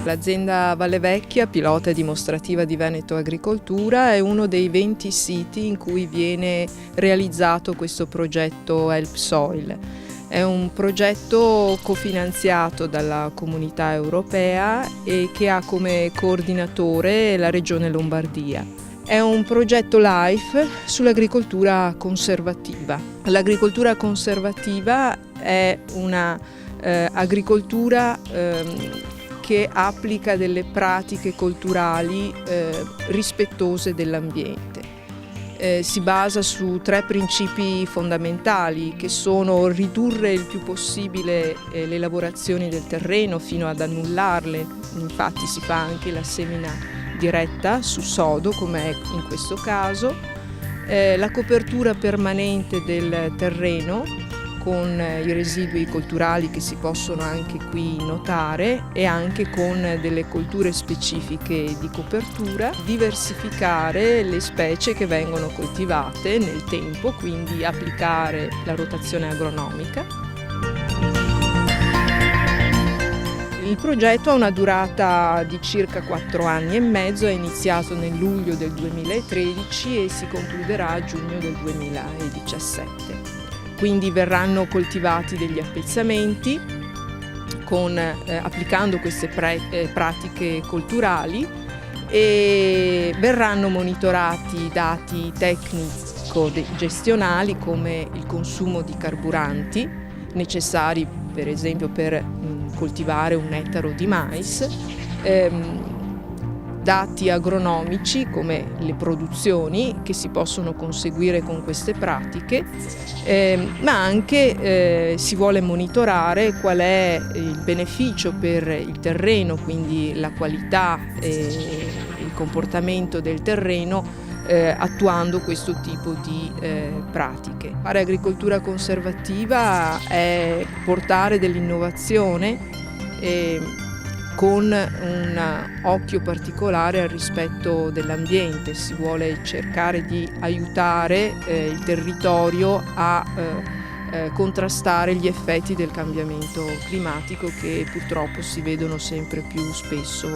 L'azienda Valle Vecchia, pilota dimostrativa di Veneto Agricoltura, è uno dei 20 siti in cui viene realizzato questo progetto Help Soil. È un progetto cofinanziato dalla Comunità Europea e che ha come coordinatore la Regione Lombardia. È un progetto LIFE sull'agricoltura conservativa. L'agricoltura conservativa è una agricoltura che applica delle pratiche culturali rispettose dell'ambiente. Si basa su 3 principi fondamentali che sono ridurre il più possibile le lavorazioni del terreno fino ad annullarle, infatti si fa anche la semina diretta su sodo come è in questo caso, la copertura permanente del terreno con i residui colturali che si possono anche qui notare e anche con delle colture specifiche di copertura, diversificare le specie che vengono coltivate nel tempo, quindi applicare la rotazione agronomica. Il progetto ha una durata di circa 4 anni e mezzo, è iniziato nel luglio del 2013 e si concluderà a giugno del 2017. Quindi verranno coltivati degli appezzamenti applicando queste pratiche culturali e verranno monitorati dati tecnico-gestionali come il consumo di carburanti necessari per esempio per coltivare un ettaro di mais, dati agronomici come le produzioni che si possono conseguire con queste pratiche, ma anche si vuole monitorare qual è il beneficio per il terreno, quindi la qualità e il comportamento del terreno attuando questo tipo di pratiche. Fare agricoltura conservativa è portare dell'innovazione con un occhio particolare al rispetto dell'ambiente. Si vuole cercare di aiutare il territorio a contrastare gli effetti del cambiamento climatico che purtroppo si vedono sempre più spesso